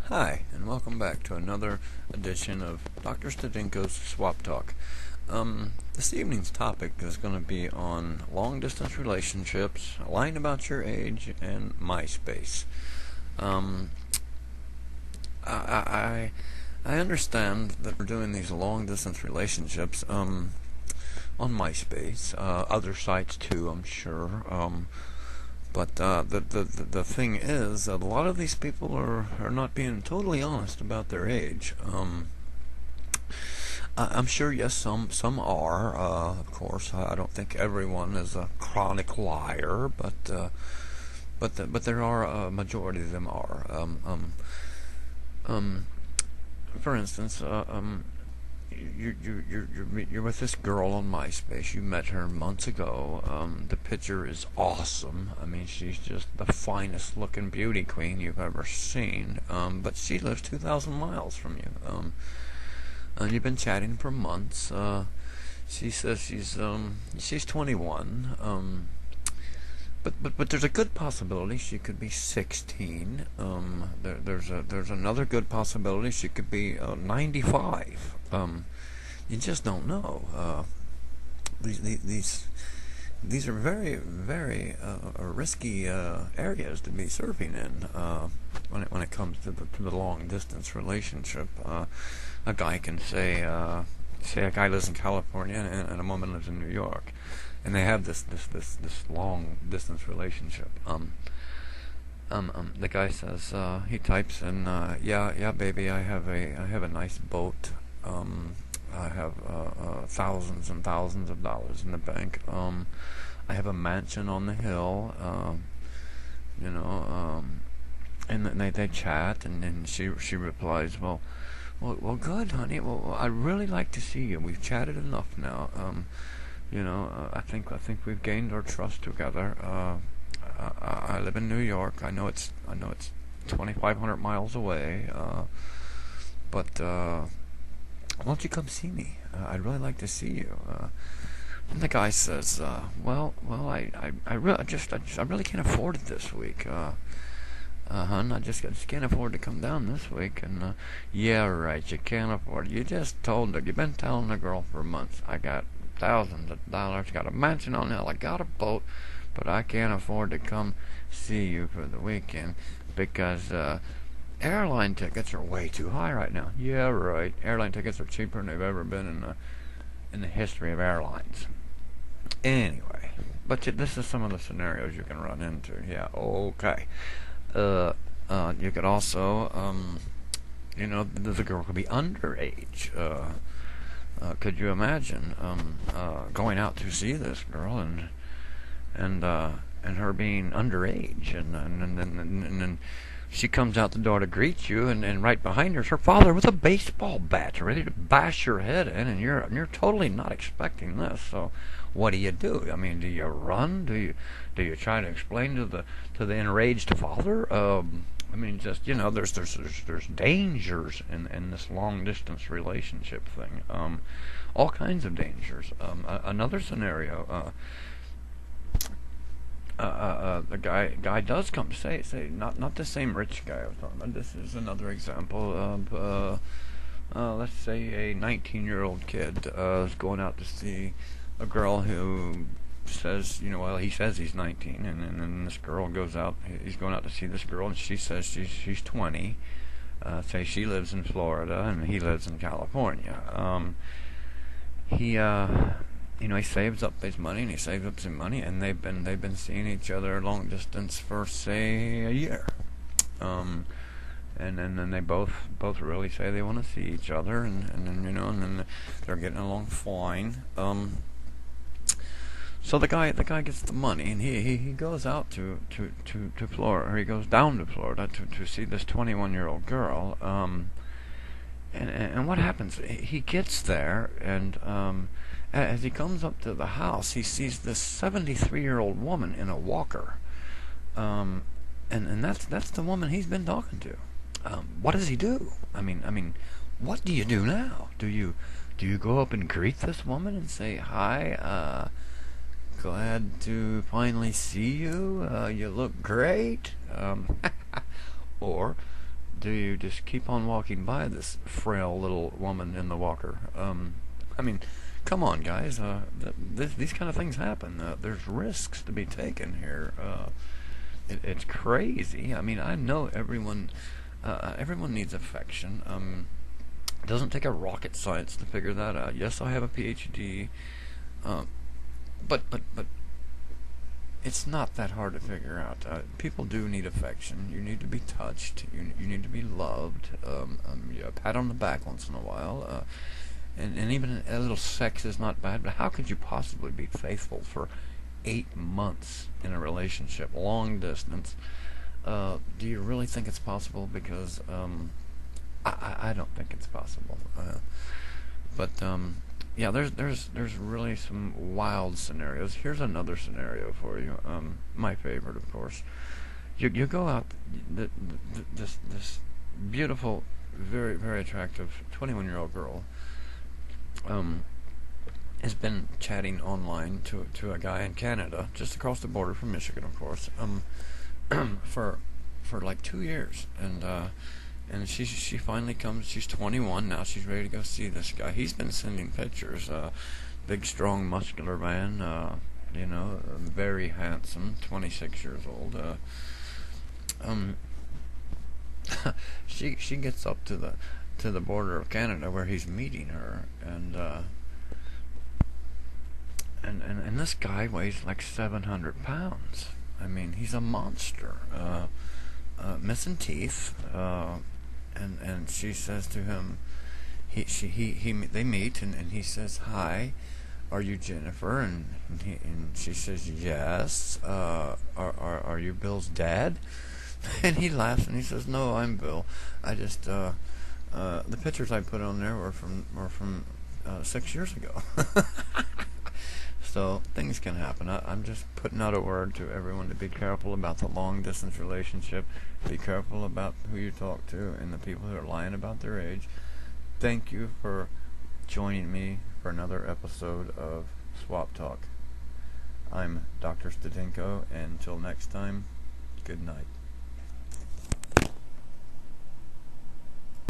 Hi, and welcome back to another edition of Dr. Staddinco's Swap Talk. This evening's topic is going to be on long-distance relationships, lying about your age, and MySpace. Um, I understand that we're doing these long-distance relationships on MySpace, other sites too, I'm sure. But the thing is that a lot of these people are not being totally honest about their age. I'm sure, yes, some are. Of course, I don't think everyone is a chronic liar, but there are a majority of them are. Um, for instance, you're with this girl on MySpace. You met her months ago. The picture is awesome. I mean, she's just the finest looking beauty queen you've ever seen. But she lives 2,000 miles from you. And you've been chatting for months. She says she's 21. But there's a good possibility she could be 16. There's another good possibility she could be 95. You just don't know. These are very risky areas to be surfing in when it comes to the long distance relationship. A guy can say a guy lives in California and a woman lives in New York, and they have this long distance relationship. The guy says, he types in, yeah, baby, I have a nice boat. I have thousands and thousands of dollars in the bank. I have a mansion on the hill. And then they chat, and then she replies, well, good, honey. Well, I'd really like to see you. We've chatted enough now. I think we've gained our trust together. I live in New York. I know it's 2,500 miles away. But why don't you come see me? I'd really like to see you. And the guy says, I really can't afford it this week. Hun, I just can't afford to come down this week. And yeah, right, you can't afford it. You just told her. You've been telling the girl for months. I got thousands of dollars. Got a mansion on the hill. I got a boat, but I can't afford to come see you for the weekend because airline tickets are way too high right now. Yeah, right. Airline tickets are cheaper than they've ever been in the history of airlines. Anyway, but this is some of the scenarios you can run into. Yeah, okay. You could also, the girl could be underage. Could you imagine going out to see this girl and her being underage, and then she comes out the door to greet you, and right behind her is her father with a baseball bat, ready to bash your head in, and you're totally not expecting this. So, what do? I mean, do you run? Do you try to explain to the enraged father? I mean, just there's dangers in this long distance relationship thing. All kinds of dangers. Another scenario. The guy does come say not the same rich guy I was talking about. This is another example of let's say a 19-year-old kid is going out to see a girl who says, he says he's 19, and then this girl goes out. He's going out to see this girl, and she says she's 20. Say she lives in Florida and he lives in California. He saves up his money, and he saves up some money, and they've been seeing each other long distance for say a year. And then they both really say they want to see each other, and then they're getting along fine. So the guy gets the money, and he goes out to Florida, or he goes down to Florida to see this 21-year-old girl. And what happens? He gets there, and as he comes up to the house, he sees this 73-year-old woman in a walker. And that's the woman he's been talking to. What does he do? I mean, what do you do now? Do you go up and greet this woman and say, hi, glad to finally see you, you look great? Or do you just keep on walking by this frail little woman in the walker? I mean, come on, guys. These kind of things happen. There's risks to be taken here. It's crazy. I mean, I know everyone needs affection. It doesn't take a rocket science to figure that out. Yes, I have a PhD, but it's not that hard to figure out. People do need affection. You need to be touched. You need to be loved. A pat on the back once in a while. And even a little sex is not bad. But how could you possibly be faithful for 8 months in a relationship, long distance? Do you really think it's possible? Because I don't think it's possible. But yeah, there's really some wild scenarios. Here's another scenario for you. My favorite, of course. You go out. This beautiful, very very attractive 21-year-old girl has been chatting online to a guy in Canada, just across the border from Michigan, of course, for like 2 years, and she finally comes. She's 21 now. She's ready to go see this guy. He's been sending pictures. Big, strong, muscular man. Very handsome. 26 years old. She gets up to the border of Canada where he's meeting her, and this guy weighs like 700 pounds. I mean, he's a monster. Missing teeth. And she says to him, they meet, and he says, "Hi, are you Jennifer?" And she says, "Yes." Are you Bill's dad? And he laughs and he says, "No, I'm Bill. I just the pictures I put on there were from 6 years ago." So things can happen. I'm just putting out a word to everyone to be careful about the long distance relationship. Be careful about who you talk to and the people who are lying about their age. Thank you for joining me for another episode of Swap Talk. I'm Dr. Staddinco, and until next time, good night.